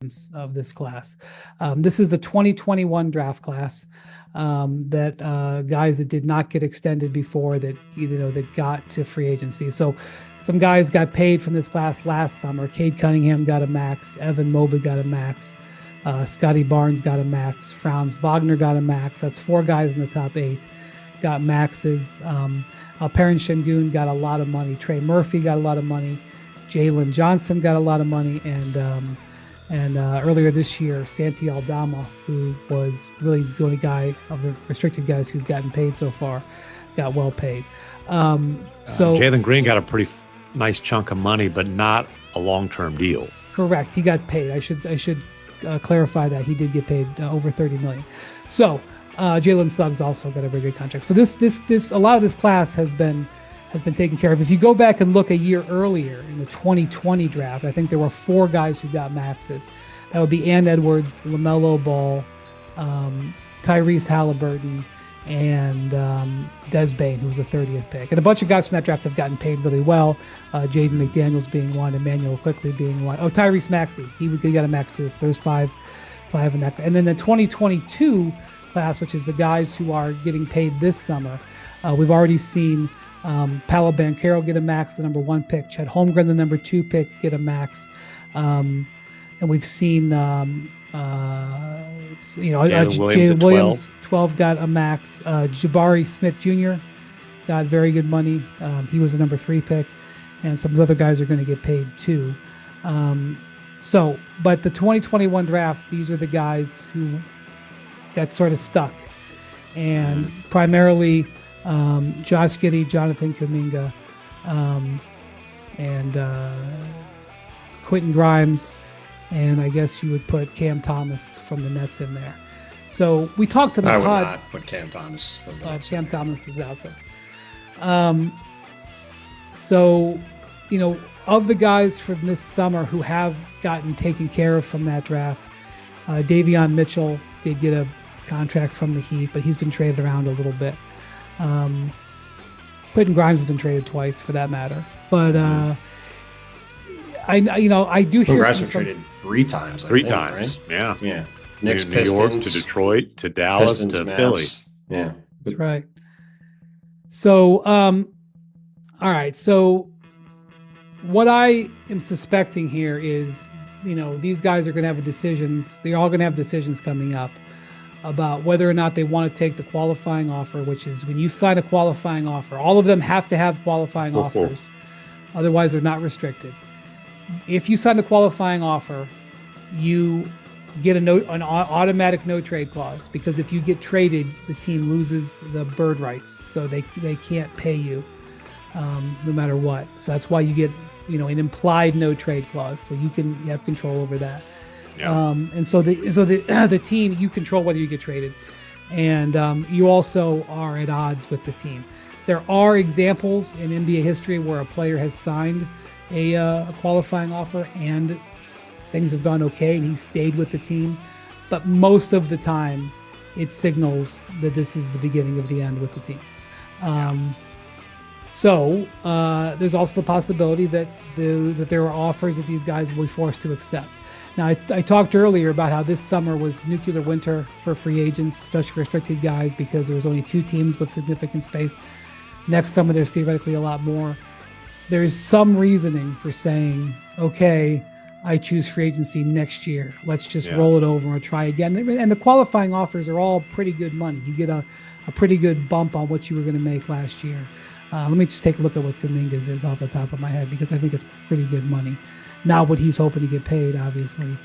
of this class. This is the 2021 draft class that guys that did not get extended before that that got to free agency. So some guys got paid from this class last summer. Cade Cunningham got a max. Evan Mobley got a max. Scotty Barnes got a max. Franz Wagner got a max. That's 4 guys in the top 8 got maxes. Alperen Şengün got a lot of money. Trey Murphy got a lot of money. Jalen Johnson got a lot of money, and earlier this year, Santi Aldama, who was really the only guy of the restricted guys who's gotten paid so far, got well paid. So Jalen Green got a pretty nice chunk of money, but not a long-term deal. Correct, he got paid. I should clarify that he did get paid over $30 million. So Jalen Suggs also got a very good contract. So this a lot of this class has been taken care of. If you go back and look a year earlier in the 2020 draft, I think there were 4 guys who got maxes. That would be Ant Edwards, LaMelo Ball, Tyrese Halliburton, and Des Bane, who was the 30th pick. And a bunch of guys from that draft have gotten paid really well. Jaden McDaniels being one, Emmanuel Quickly being one. Oh, Tyrese Maxey, he got a max too. So there's five in that. And then the 2022 class, which is the guys who are getting paid this summer, we've already seen Paolo Banchero get a max, the number 1 pick. Chet Holmgren, the number 2 pick, get a max. And we've seen, Jalen Williams, 12 got a max. Jabari Smith Jr. got very good money. He was the number 3 pick. And some of the other guys are going to get paid too. But the 2021 draft, these are the guys who got sort of stuck. And primarily Josh Giddey, Jonathan Kuminga, and Quentin Grimes, and I guess you would put Cam Thomas from the Nets in there. So we talked to the pod. I would not put Cam Thomas. Cam Thomas is out there. So, of the guys from this summer who have gotten taken care of from that draft, Davion Mitchell did get a contract from the Heat, but he's been traded around a little bit. Quentin Grimes has been traded twice, for that matter. But I do hear Grimes was traded 3 times. Three times, right? Yeah. Knicks, New York to Detroit to Dallas Pistons, to Mavs. Philly. Yeah, that's right. So, all right. So, what I am suspecting here is, these guys are going to have decisions. They're all going to have decisions coming up about whether or not they want to take the qualifying offer, which is when you sign a qualifying offer, all of them have to have qualifying offers. Otherwise, they're not restricted. If you sign a qualifying offer, you get an automatic no trade clause, because if you get traded, the team loses the bird rights, so they can't pay you no matter what. So that's why you get an implied no trade clause, so you have control over that. Yeah. And so the team, you control whether you get traded, and you also are at odds with the team. There are examples in NBA history where a player has signed a qualifying offer and things have gone okay and he stayed with the team, but most of the time it signals that this is the beginning of the end with the team. So there's also the possibility that there are offers that these guys will be forced to accept. Now, I talked earlier about how this summer was nuclear winter for free agents, especially for restricted guys, because there was only 2 teams with significant space. Next summer, there's theoretically a lot more. There's some reasoning for saying, okay, I choose free agency next year. Let's just roll it over and try again. And the qualifying offers are all pretty good money. You get a pretty good bump on what you were going to make last year. Let me just take a look at what Kuminga's is off the top of my head, because I think it's pretty good money. Not what he's hoping to get paid, obviously,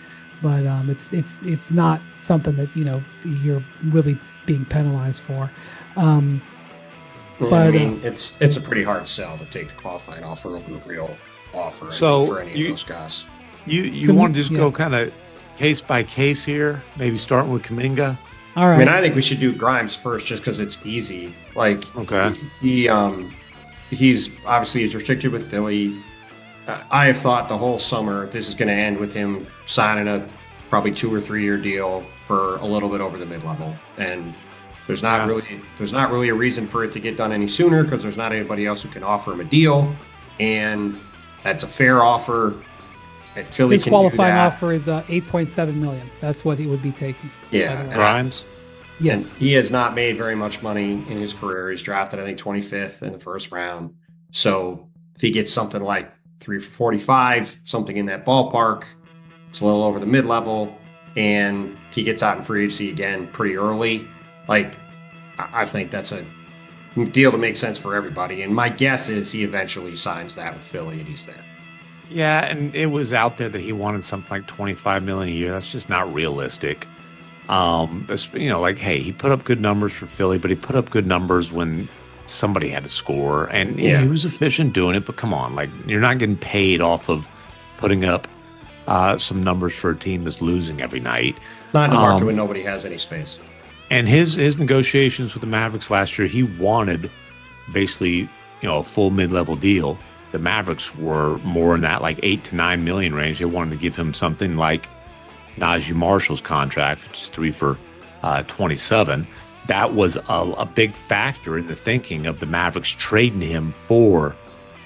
but it's not something that you're really being penalized for. But it's a pretty hard sell to take the qualifying offer over the real offer. For any of those guys, you want to just go kind of case by case here, maybe starting with Kaminga. All right. I think we should do Grimes first, just because it's easy. Okay, he's restricted with Philly. I have thought the whole summer this is going to end with him signing a probably 2 or 3 year deal for a little bit over the mid-level, and there's not really a reason for it to get done any sooner, because there's not anybody else who can offer him a deal, and that's a fair offer. Philly His can do qualifying that. offer is 8.7 million. That's what he would be taking. Yeah, Grimes. Yes. And he has not made very much money in his career. He's drafted, I think, 25th in the first round. So if he gets something like 3 for 45, something in that ballpark, it's a little over the mid-level, and he gets out in free agency again pretty early. Like, I think that's a deal that makes sense for everybody. And my guess is he eventually signs that with Philly and he's there. Yeah, and it was out there that he wanted something like $25 million a year. That's just not realistic. Like, hey, he put up good numbers for Philly, but he put up good numbers when somebody had to score, and he was efficient doing it. But come on, like, you're not getting paid off of putting up some numbers for a team that's losing every night. Not in a market when nobody has any space. And his negotiations with the Mavericks last year, he wanted basically, a full mid-level deal. The Mavericks were more in that like $8 to $9 million range. They wanted to give him something like Najee Marshall's contract, which is 3 for 27. That was a big factor in the thinking of the Mavericks trading him for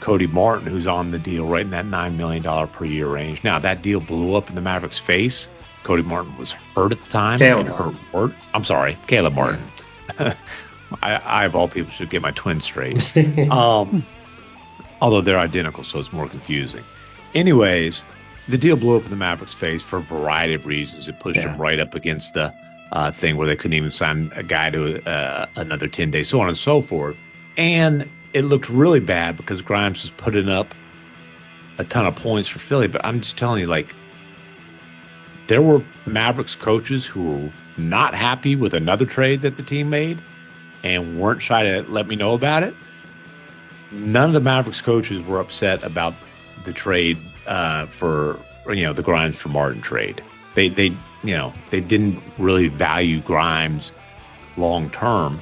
Cody Martin, who's on the deal right in that $9 million per year range. Now, that deal blew up in the Mavericks' face. Cody Martin was hurt at the time. Caleb Martin. I, of all people, should get my twins straight. Although they're identical, so it's more confusing. Anyways, the deal blew up in the Mavericks' face for a variety of reasons. It pushed them right up against the thing where they couldn't even sign a guy to another 10 days, so on and so forth. And it looked really bad because Grimes was putting up a ton of points for Philly. But I'm just telling you, like, there were Mavericks coaches who were not happy with another trade that the team made and weren't shy to let me know about it. None of the Mavericks coaches were upset about the trade for the Grimes for Martin trade. They didn't really value Grimes long term,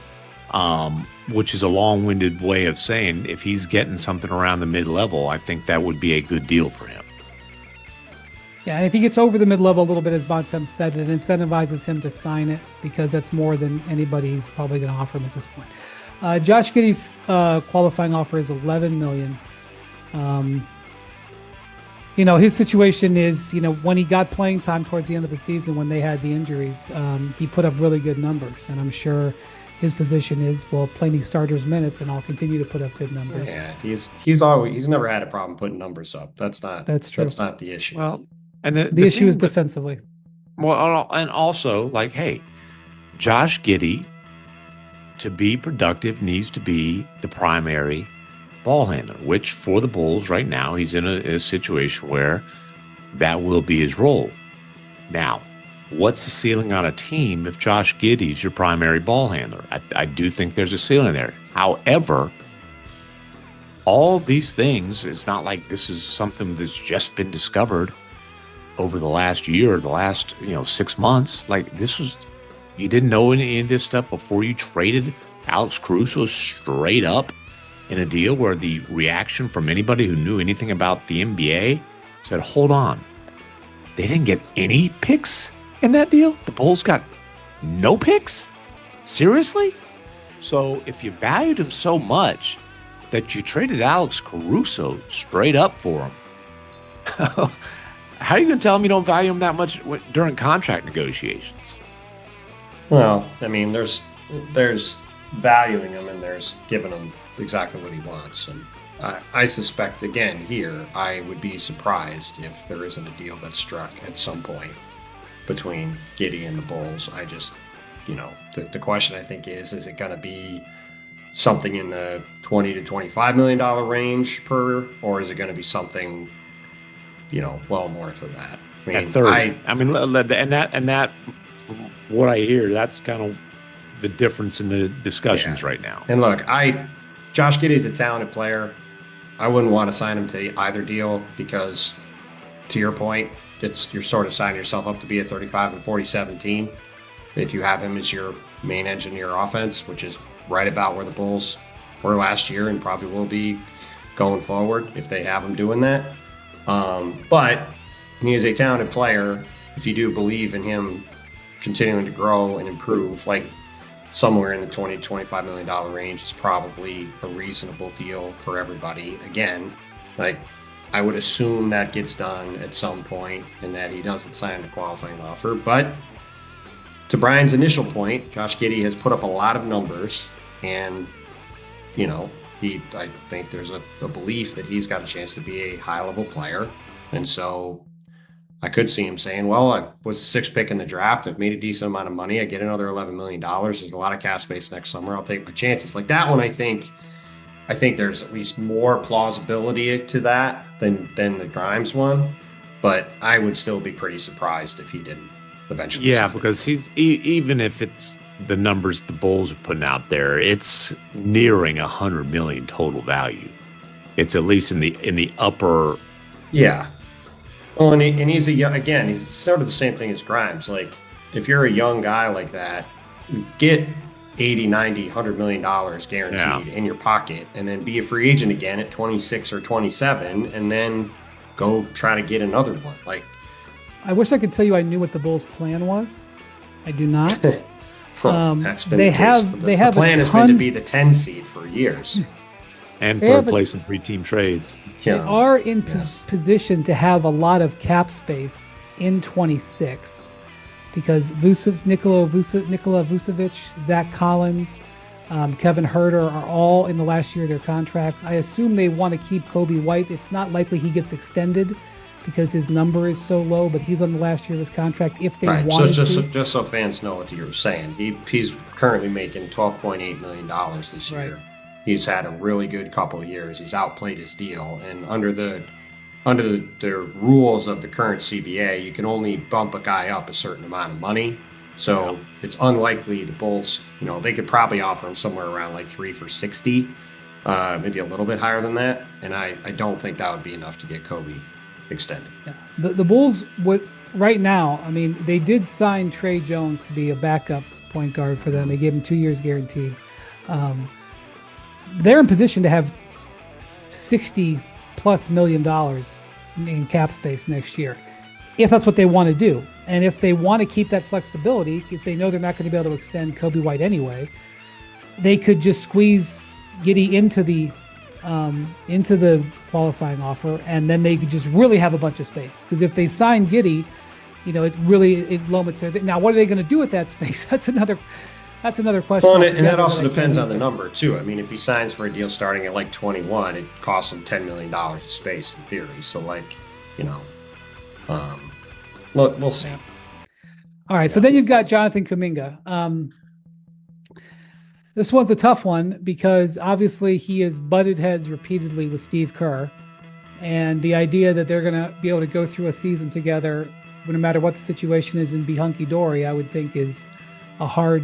which is a long-winded way of saying if he's getting something around the mid-level, I think that would be a good deal for him. Yeah, and if he gets over the mid-level a little bit, as Bontemps said, it incentivizes him to sign it because that's more than anybody's probably going to offer him at this point. Josh Giddey's qualifying offer is $11 million. His situation is, when he got playing time towards the end of the season when they had the injuries, he put up really good numbers. And I'm sure his position is, well, play me starters minutes and I'll continue to put up good numbers. Yeah, he's never had a problem putting numbers up. That's true. That's not the issue. Well, and the issue is defensively. Well, and also, like, hey, Josh Giddey, to be productive, needs to be the primary ball handler, which for the Bulls right now, he's in a situation where that will be his role. Now, what's the ceiling on a team if Josh Giddey is your primary ball handler? I do think there's a ceiling there. However, all these things, it's not like this is something that's just been discovered over the last year, the last 6 months. Like, you didn't know any of this stuff before you traded Alex Caruso straight up in a deal where the reaction from anybody who knew anything about the NBA said, hold on, they didn't get any picks in that deal? The Bulls got no picks? Seriously? So if you valued him so much that you traded Alex Caruso straight up for him, how are you going to tell him you don't value him that much during contract negotiations? Well, I mean, there's valuing him and there's giving him exactly what he wants. And I suspect, again, here, I would be surprised if there isn't a deal that's struck at some point between Giddy and the Bulls. I just, the question I think is it going to be something in the $20 to $25 million range per, or is it going to be something, well north of that? I mean, at 30. And that, from what I hear, that's kind of the difference in the discussions right now. And look, Josh Giddey is a talented player. I wouldn't want to sign him to either deal because, to your point, you're sort of signing yourself up to be a 35 and 47 team if you have him as your main engine of your offense, which is right about where the Bulls were last year and probably will be going forward if they have him doing that. But he is a talented player. If you do believe in him continuing to grow and improve, like somewhere in the $20 to $25 million range is probably a reasonable deal for everybody. Again, like I would assume that gets done at some point and that he doesn't sign the qualifying offer. But to Brian's initial point, Josh Giddey has put up a lot of numbers, and I think there's a belief that he's got a chance to be a high-level player. And so I could see him saying, well, I was the 6th pick in the draft. I've made a decent amount of money. I get another $11 million. There's a lot of cap space next summer. I'll take my chances. Like that one, I think there's at least more plausibility to that than the Grimes one. But I would still be pretty surprised if he didn't eventually. Yeah, because he's even if it's the numbers the Bulls are putting out there, it's nearing $100 million total value. It's at least in the upper. Yeah. Well, and he's he's sort of the same thing as Grimes. Like, if you're a young guy like that, get 80, 90, $100 million guaranteed in your pocket, and then be a free agent again at 26 or 27, and then go try to get another one. Like, I wish I could tell you I knew what the Bulls' plan was. I do not. That's been the case. The plan has been to be the 10 seed for years. And third place in 3-team trades. They are in position to have a lot of cap space in 26 because Nikola Vucevic, Zach Collins, Kevin Huerter are all in the last year of their contracts. I assume they want to keep Kobe White. It's not likely he gets extended because his number is so low, but he's on the last year of his contract if they wanted to. Just so fans know what you're saying, he's currently making $12.8 million this year. Right. He's had a really good couple of years. He's outplayed his deal, and under the rules of the current CBA, you can only bump a guy up a certain amount of money. So it's unlikely the Bulls, they could probably offer him somewhere around like 3 for $60, maybe a little bit higher than that. And I don't think that would be enough to get Kobe extended. Yeah. The Bulls would right now. I mean, they did sign Trey Jones to be a backup point guard for them. They gave him 2 years guaranteed. They're in position to have $60+ million in cap space next year, if that's what they want to do. And if they want to keep that flexibility, because they know they're not going to be able to extend Kobe White anyway, they could just squeeze Giddy into the qualifying offer, and then they could just really have a bunch of space. Because if they sign Giddy, it limits their. Now, what are they going to do with that space? That's another question. Well, and that also depends on the number too. I mean, if he signs for a deal starting at like 21, it costs him $10 million of space in theory. So, we'll see. Yeah. All right. So then you've got Jonathan Kuminga. This one's a tough one because obviously he has butted heads repeatedly with Steve Kerr, and the idea that they're going to be able to go through a season together, no matter what the situation is, and be hunky dory, I would think is a hard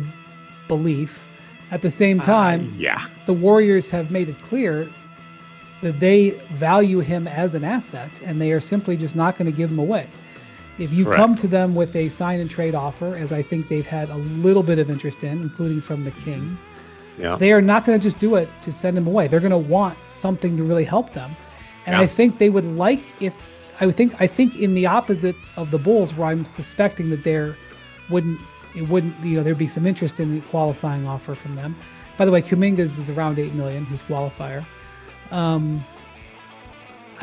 belief. At the same time, the Warriors have made it clear that they value him as an asset, and they are simply just not going to give him away. If you come to them with a sign and trade offer, as I think they've had a little bit of interest in, including from the Kings, they are not going to just do it to send him away. They're going to want something to really help them. And I think they would like I think in the opposite of the Bulls, where I'm suspecting that there'd be some interest in the qualifying offer from them. By the way, Kuminga's is around $8 million, his qualifier. I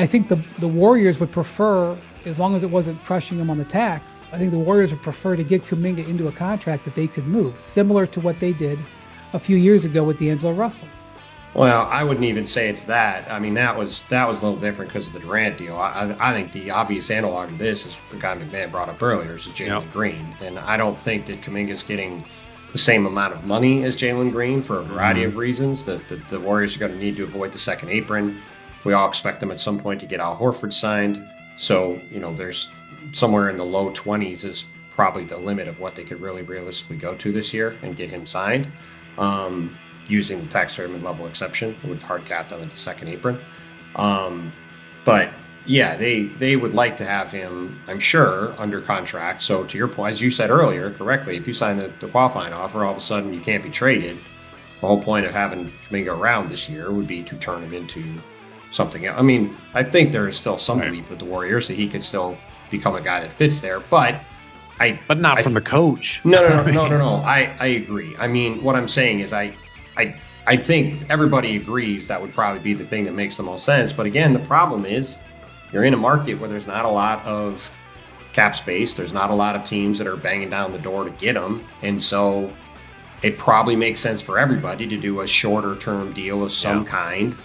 think the Warriors would prefer, as long as it wasn't crushing them on the tax, I think the Warriors would prefer to get Kuminga into a contract that they could move, similar to what they did a few years ago with D'Angelo Russell. Well, I wouldn't even say it's that. I mean, that was a little different because of the Durant deal. I think the obvious analog of this is the guy McMahon brought up earlier, is Jalen Green. And I don't think that Kuminga's getting the same amount of money as Jalen Green for a variety of reasons. The Warriors are going to need to avoid the second apron. We all expect them at some point to get Al Horford signed. So, there's somewhere in the low 20s is probably the limit of what they could really realistically go to this year and get him signed. Using the tax pyramid level exception with hard cap on at the second apron. But yeah, they would like to have him, I'm sure, under contract. So to your point, as you said earlier correctly, if you sign the qualifying offer, all of a sudden you can't be traded. The whole point of having Kuminga around this year would be to turn him into something else. I mean, I think there is still some belief with the Warriors that he could still become a guy that fits there, but not from the coach. No. I agree. I mean, what I'm saying is I think everybody agrees that would probably be the thing that makes the most sense. But again, the problem is you're in a market where there's not a lot of cap space. There's not a lot of teams that are banging down the door to get him. And so it probably makes sense for everybody to do a shorter term deal of some kind.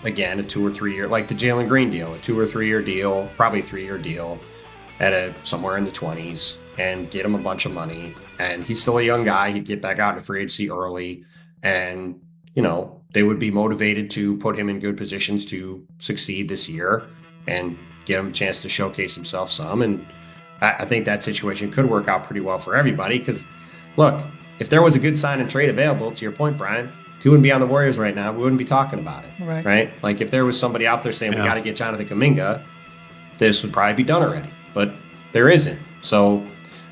Again, a 2 or 3 year, like the Jalen Green deal, a 2 or 3 year deal, probably a 3-year deal at somewhere in the 20s, and get him a bunch of money. And he's still a young guy. He'd get back out into free agency early, and they would be motivated to put him in good positions to succeed this year and get him a chance to showcase himself some. And I think that situation could work out pretty well for everybody. Because look, if there was a good sign and trade available, to your point, Brian, he wouldn't be on the Warriors right now. We wouldn't be talking about it. Right? Like if there was somebody out there saying we got to get Jonathan Kuminga, this would probably be done already. But there isn't. So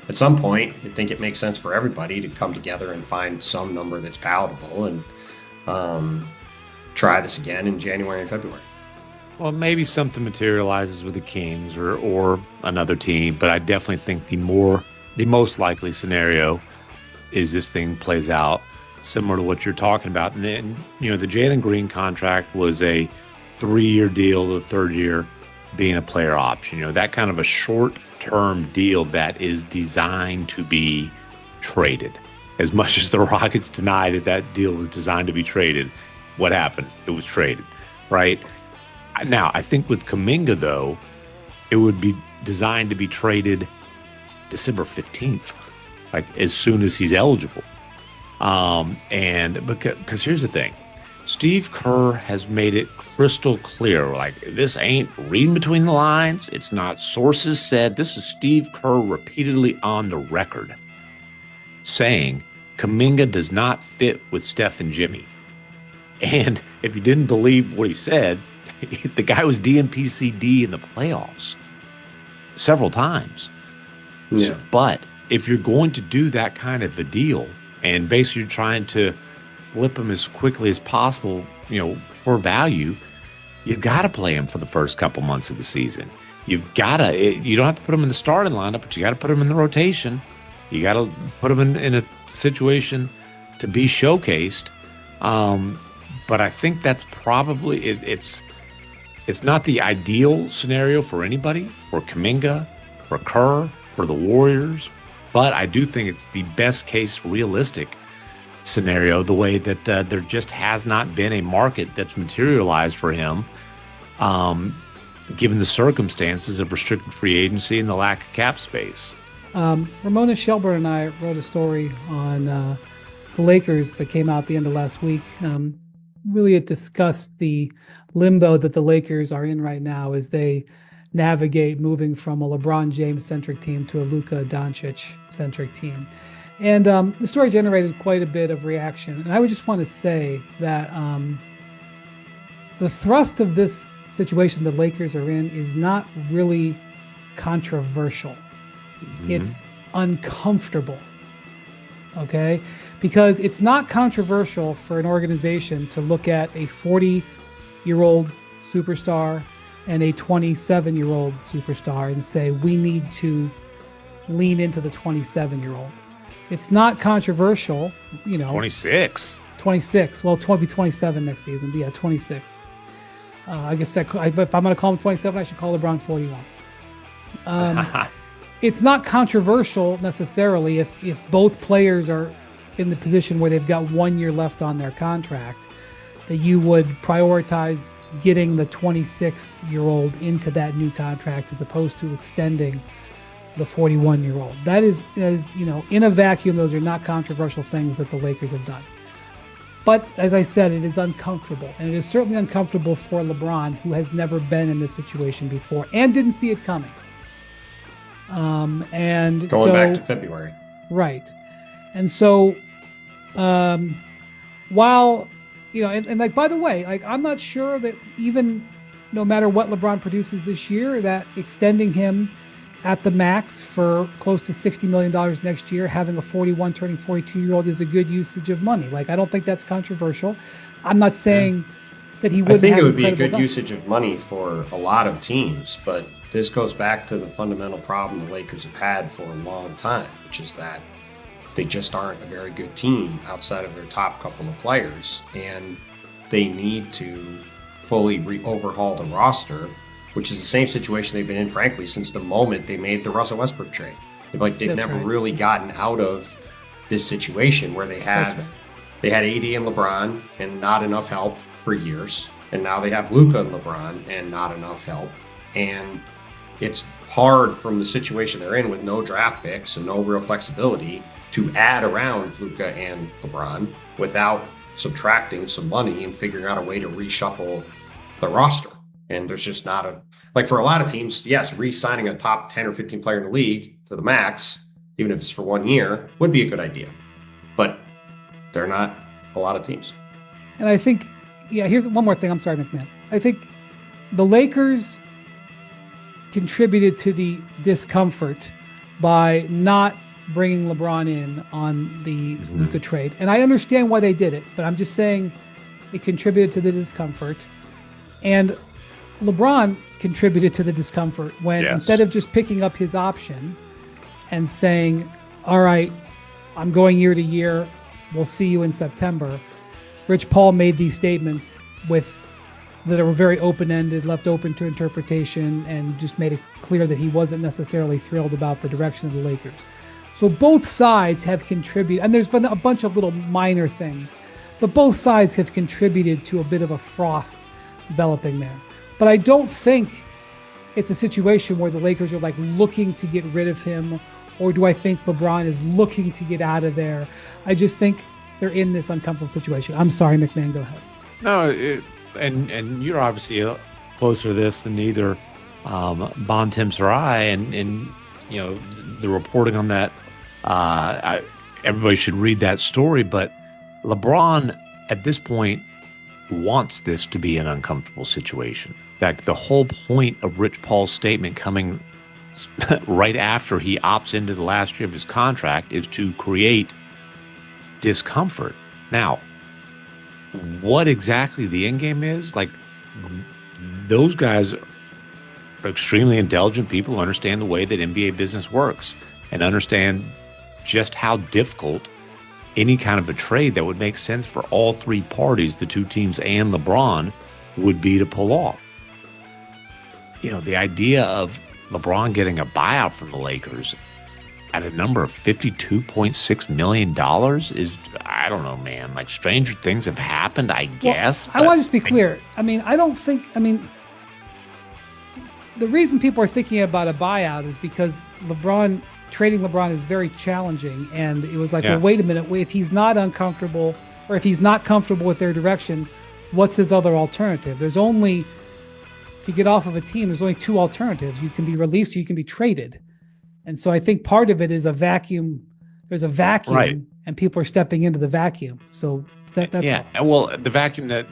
at some point, I think it makes sense for everybody to come together and find some number that's palatable and try this again in January and February. Well, maybe something materializes with the Kings or another team, but I definitely think the most likely scenario is this thing plays out similar to what you're talking about. And then, the Jalen Green contract was a 3-year deal, the third year being a player option. That kind of a short-term deal that is designed to be traded. As much as the Rockets denied that deal was designed to be traded, what happened? It was traded, right? Now, I think with Kaminga, though, it would be designed to be traded December 15th, like as soon as he's eligible. And because here's the thing, Steve Kerr has made it crystal clear, like this ain't reading between the lines. It's not sources said. This is Steve Kerr repeatedly on the record saying Kaminga does not fit with Steph and Jimmy. And if you didn't believe what he said, the guy was DNP-CD in the playoffs several times. Yeah. But if you're going to do that kind of a deal and basically you're trying to flip him as quickly as possible, for value, you've got to play him for the first couple months of the season. You don't have to put him in the starting lineup, but you got to put him in the rotation. You got to put him in a situation to be showcased. But I think that's probably it's not the ideal scenario for anybody, for Kaminga, for Kerr, for the Warriors. But I do think it's the best case realistic scenario, the way that there just has not been a market that's materialized for him, given the circumstances of restricted free agency and the lack of cap space. Ramona Shelburne and I wrote a story on the Lakers that came out at the end of last week. Really, it discussed the limbo that the Lakers are in right now as they navigate moving from a LeBron James-centric team to a Luka Doncic-centric team. And the story generated quite a bit of reaction. And I would just want to say that the thrust of this situation the Lakers are in is not really controversial. Mm-hmm. It's uncomfortable, okay? Because it's not controversial for an organization to look at a 40-year-old superstar and a 27-year-old superstar and say, we need to lean into the 27-year-old. It's not controversial, 26. 26. Well, it'll be 27 next season, but yeah, 26. I guess if I'm going to call him 27, I should call LeBron 41. It's not controversial necessarily if both players are in the position where they've got 1 year left on their contract, that you would prioritize getting the 26-year-old into that new contract as opposed to extending the 41-year-old. That is, in a vacuum, those are not controversial things that the Lakers have done. But as I said, it is uncomfortable. And it is certainly uncomfortable for LeBron, who has never been in this situation before and didn't see it coming. And going back to February. Right. And so, while, and like, by the way, like, I'm not sure that even no matter what LeBron produces this year, that extending him at the max for close to $60 million next year, having a 41 turning 42-year-old is a good usage of money. Like, I don't think that's controversial. I'm not saying that he wouldn't. I think have it would be a good value. usage of money for a lot of teams, but this goes back to the fundamental problem the Lakers have had for a long time, which is that they just aren't a very good team outside of their top couple of players, and they need to fully overhaul the roster which is the same situation they've been in, frankly, since the moment they made the Russell Westbrook trade. They've never really gotten out of this situation where they had AD and LeBron and not enough help for years, and now they have Luka and LeBron and not enough help. And it's hard from the situation they're in with no draft picks and no real flexibility to add around Luka and LeBron without subtracting some money and figuring out a way to reshuffle the roster. And there's just not for a lot of teams, yes, re-signing a top 10 or 15 player in the league to the max, even if it's for 1 year, would be a good idea. But they're not a lot of teams. And I think, here's one more thing. I'm sorry, McMahon. I think the Lakers contributed to the discomfort by not bringing LeBron in on the Luka trade. And I understand why they did it, but I'm just saying it contributed to the discomfort. And LeBron contributed to the discomfort when instead of just picking up his option and saying, all right, I'm going year to year, we'll see you in September, Rich Paul made these statements that were very open-ended, left open to interpretation, and just made it clear that he wasn't necessarily thrilled about the direction of the Lakers. So both sides have contributed, and there's been a bunch of little minor things, but both sides have contributed to a bit of a frost developing there. But I don't think it's a situation where the Lakers are looking to get rid of him, or do I think LeBron is looking to get out of there? I just think they're in this uncomfortable situation. I'm sorry, McMahon, go ahead. No, and you're obviously closer to this than either Bontemps or I, and the reporting on that. Everybody should read that story, but LeBron at this point wants this to be an uncomfortable situation. In fact, the whole point of Rich Paul's statement coming right after he opts into the last year of his contract is to create discomfort. Now, what exactly the end game is, those guys are extremely intelligent people who understand the way that NBA business works and understand just how difficult any kind of a trade that would make sense for all three parties, the two teams and LeBron, would be to pull off. The idea of LeBron getting a buyout from the Lakers at a number of $52.6 million is, I don't know, man, stranger things have happened, I guess. I want to just be clear. The reason people are thinking about a buyout is because trading LeBron is very challenging. And it was well, wait a minute, if he's not uncomfortable or if he's not comfortable with their direction, what's his other alternative? To get off of a team, there's only two alternatives. You can be released or you can be traded. And so I think part of it is a vacuum. There's a vacuum, right, and people are stepping into the vacuum. So that's all. Well, the vacuum that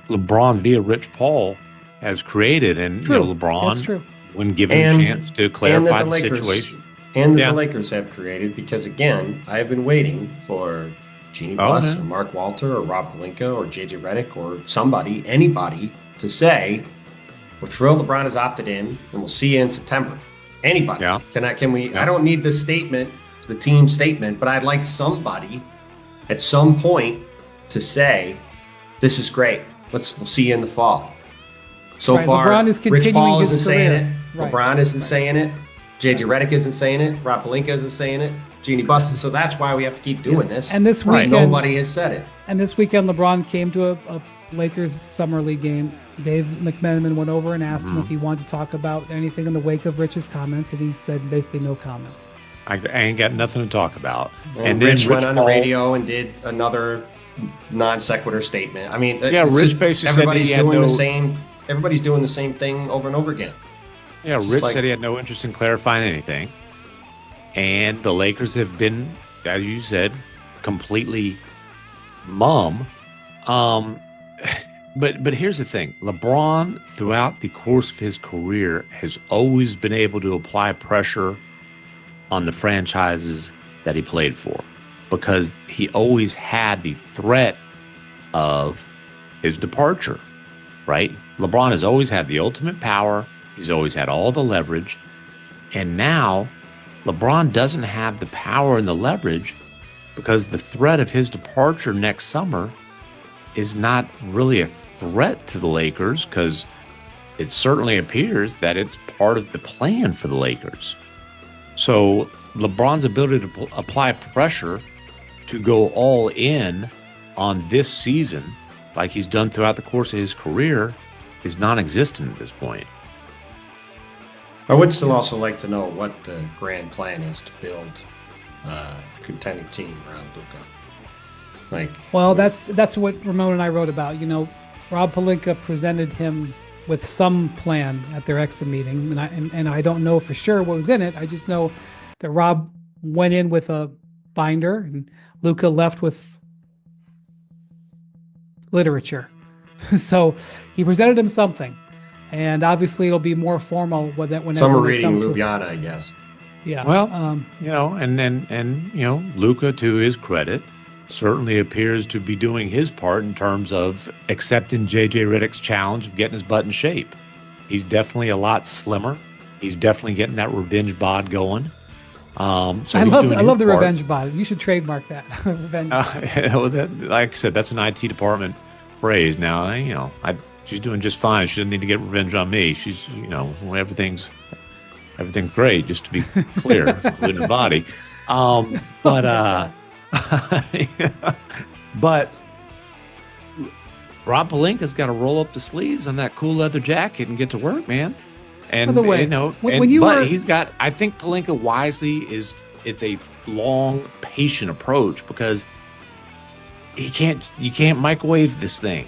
LeBron via Rich Paul has created, and LeBron, when given a chance to clarify the situation, and that the Lakers have created, because again, I have been waiting for Jeannie Buss or Mark Walter or Rob Pelinka or JJ Redick or anybody to say, we're thrilled LeBron has opted in and we'll see you in September. Anybody. Yeah. Can we? Yeah. I don't need the statement, the team statement, but I'd like somebody at some point to say, this is great. We'll see you in the fall. So far, LeBron is Rich Paul isn't his saying career. it. Right. LeBron isn't saying it. JJ Redick isn't saying it. Rob Pelinka isn't saying it. Jeannie Buss. So that's why we have to keep doing this. And this weekend, nobody has said it. And this weekend, LeBron came to a Lakers Summer League game. Dave McMenamin went over and asked him if he wanted to talk about anything in the wake of Rich's comments, and he said basically no comment. I ain't got nothing to talk about. And then Rich went on the radio and did another non sequitur statement. Rich basically said that he had everybody's doing the same thing over and over again. Yeah, Rich said he had no interest in clarifying anything. And the Lakers have been, as you said, completely mum. But here's the thing. LeBron, throughout the course of his career, has always been able to apply pressure on the franchises that he played for, because he always had the threat of his departure, right? LeBron has always had the ultimate power. He's always had all the leverage. And now LeBron doesn't have the power and the leverage because the threat of his departure next summer is not really a threat to the Lakers, because it certainly appears that it's part of the plan for the Lakers. So LeBron's ability to apply pressure to go all in on this season, like he's done throughout the course of his career, is non-existent at this point. I would still also like to know what the grand plan is to build a contending team around Luka. Well, that's what Ramon and I wrote about. Rob Pelinka presented him with some plan at their exit meeting, and I don't know for sure what was in it. I just know that Rob went in with a binder and Luka left with literature. So he presented him something, and obviously it'll be more formal whenever some are reading Ljubljana, I guess. Yeah. Well, and Luka, to his credit, certainly appears to be doing his part in terms of accepting JJ Redick's challenge of getting his butt in shape. He's definitely a lot slimmer. He's definitely getting that revenge bod going. I love the revenge bod. You should trademark that. Revenge. Like I said, that's an IT department phrase. Now, she's doing just fine. She doesn't need to get revenge on me. She's, everything's great, just to be clear, including the body. But Rob Pelinka's got to roll up the sleeves on that cool leather jacket and get to work, man. And by the way, I think Pelinka wisely it's a long, patient approach because you can't microwave this thing.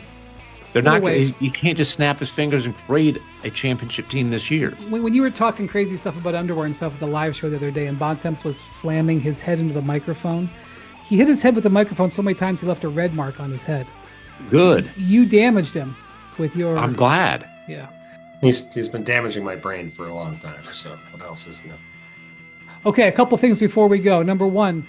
You can't just snap his fingers and create a championship team this year. When you were talking crazy stuff about underwear and stuff at the live show the other day, and Bontemps was slamming his head into the microphone, he hit his head with the microphone so many times he left a red mark on his head. Good. You damaged him with your... I'm glad. Yeah. He's been damaging my brain for a long time, so what else is new? Okay, a couple things before we go. Number one,